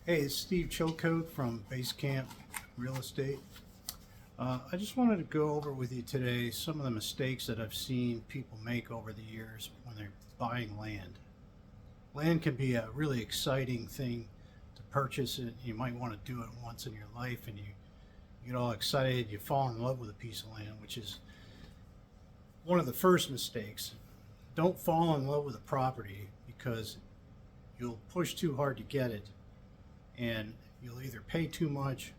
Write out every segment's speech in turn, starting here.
Hey, it's Steve Chilcote from Basecamp Real Estate. I just wanted to go over with you today some of the mistakes that I've seen people make over the years when they're buying land. Land can be a really exciting thing to purchase. You might want to do it once in your life, and you get all excited, you fall in love with a piece of land, which is one of the first mistakes. Don't fall in love with a property because you'll push too hard to get it, and you'll either pay too much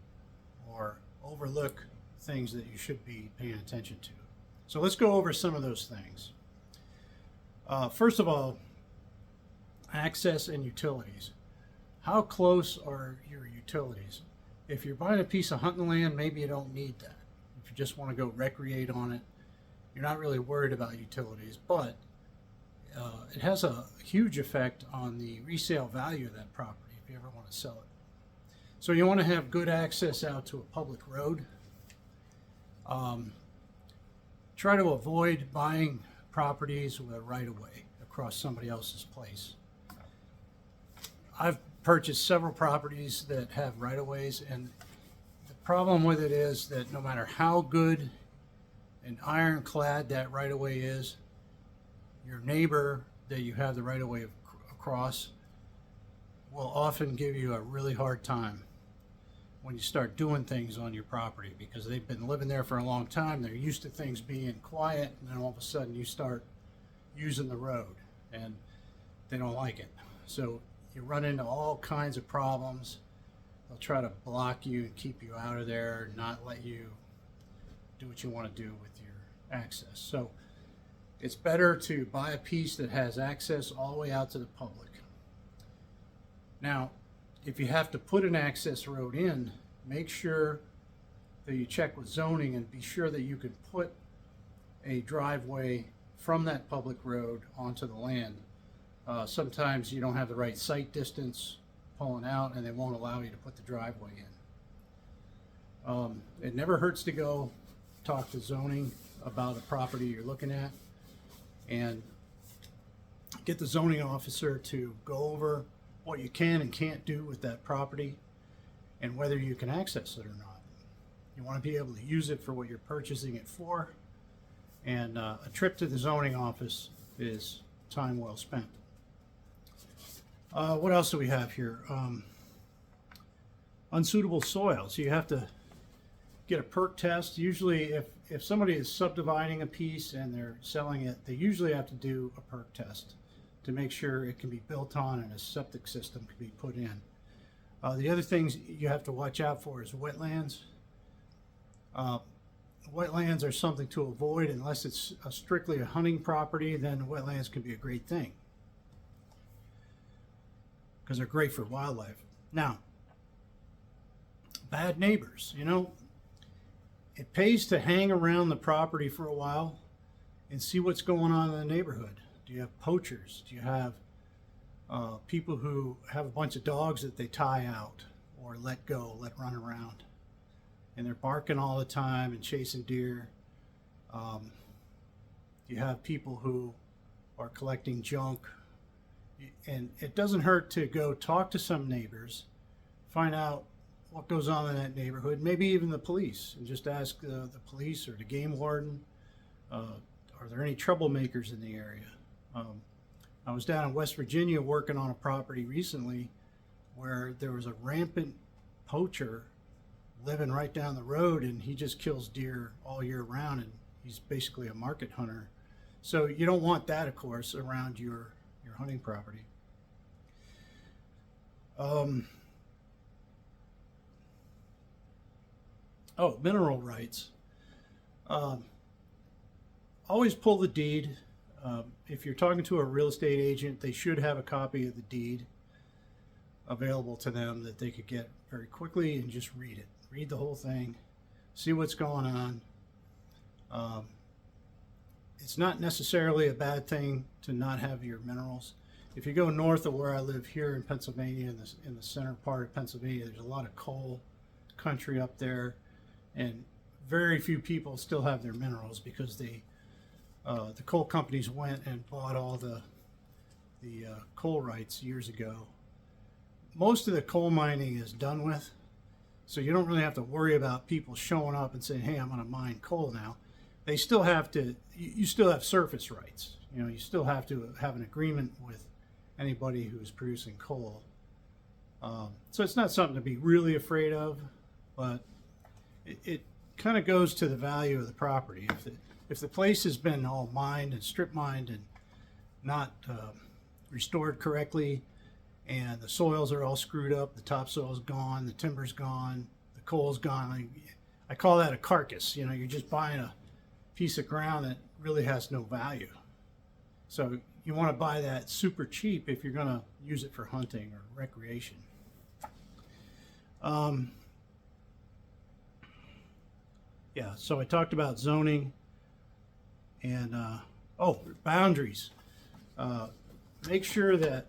or overlook things that you should be paying attention to. So let's go over some of those things. First of all, access and utilities. How close are your utilities? If you're buying a piece of hunting land, maybe you don't need that. If you just want to go recreate on it, you're not really worried about utilities, but it has a huge effect on the resale value of that property if you ever want to sell it. So you want to have good access out to a public road. Try to avoid buying properties with a right-of-way across somebody else's place. I've purchased several properties that have right-of-ways, and the problem with it is that no matter how good and ironclad that right-of-way is, your neighbor that you have the right-of-way across will often give you a really hard time when you start doing things on your property, because they've been living there for a long time. They're used to things being quiet, and then all of a sudden you start using the road and they don't like it. So you run into all kinds of problems. They'll try to block you and keep you out of there, not let you do what you want to do with your access. So it's better to buy a piece that has access all the way out to the public. Now, if you have to put an access road in, make sure that you check with zoning and be sure that you can put a driveway from that public road onto the land. Sometimes you don't have the right site distance pulling out, and they won't allow you to put the driveway in. It never hurts to go talk to zoning about a property you're looking at and get the zoning officer to go over what you can and can't do with that property and whether you can access it or not. You want to be able to use it for what you're purchasing it for, and a trip to the zoning office is time well spent. What else do we have here? Unsuitable soil. So you have to get a perk test. Usually if somebody is subdividing a piece and they're selling it, they usually have to do a perk test to make sure it can be built on and a septic system can be put in. The other things you have to watch out for is wetlands. Wetlands are something to avoid unless it's strictly a hunting property. Then wetlands can be a great thing because they're great for wildlife. Now, bad neighbors. It pays to hang around the property for a while and see what's going on in the neighborhood. Do you have poachers? Do you have people who have a bunch of dogs that they tie out or let go, let run around, and they're barking all the time and chasing deer? You have people who are collecting junk, and it doesn't hurt to go talk to some neighbors, find out what goes on in that neighborhood, maybe even the police, and just ask the police or the game warden, are there any troublemakers in the area? I was down in West Virginia working on a property recently where there was a rampant poacher living right down the road, and he just kills deer all year round, and he's basically a market hunter. So you don't want that, of course, around your hunting property. Mineral rights. Always pull the deed. If you're talking to a real estate agent, they should have a copy of the deed available to them that they could get very quickly and just read it. Read the whole thing, see what's going on. It's not necessarily a bad thing to not have your minerals. If you go north of where I live here in Pennsylvania, in the center part of Pennsylvania, there's a lot of coal country up there, and very few people still have their minerals because the coal companies went and bought all the coal rights years ago. most of the coal mining is done with, so you don't really have to worry about people showing up and saying, hey, I'm going to mine coal now. They still have to, you still have surface rights. You know, you still have to have an agreement with anybody who's producing coal. So it's not something to be really afraid of, but it kind of goes to the value of the property. If the place has been all mined and strip mined and not restored correctly, and the soils are all screwed up, the topsoil's gone, the timber's gone, the coal's gone. I call that a carcass. You know, you're just buying a piece of ground that really has no value. So you want to buy that super cheap if you're going to use it for hunting or recreation. Yeah, so I talked about zoning and boundaries. Make sure that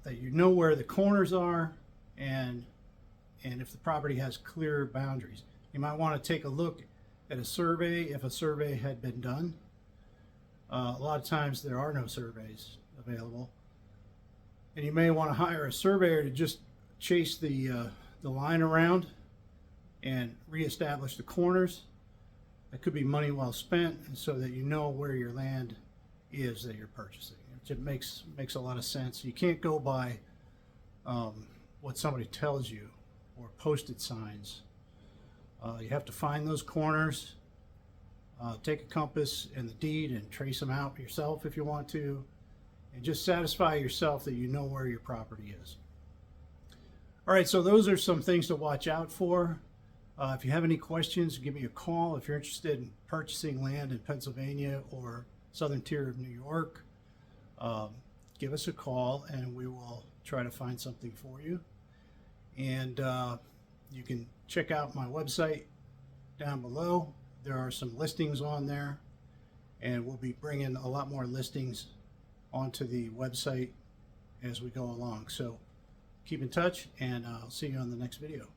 that you know where the corners are, and if the property has clear boundaries. You might want to take a look at a survey if a survey had been done. A lot of times there are no surveys available, and you may want to hire a surveyor to just chase the line around and reestablish the corners. That could be money well spent, so that you know where your land is that you're purchasing. It makes a lot of sense. You can't go by what somebody tells you or posted signs. You have to find those corners, take a compass and the deed and trace them out yourself if you want to, and just satisfy yourself that you know where your property is. All right, so those are some things to watch out for. If you have any questions, give me a call. If you're interested in purchasing land in Pennsylvania or southern tier of New York, give us a call and we will try to find something for you. And you can check out my website down below. There are some listings on there, and we'll be bringing a lot more listings onto the website as we go along. So keep in touch, and I'll see you on the next video.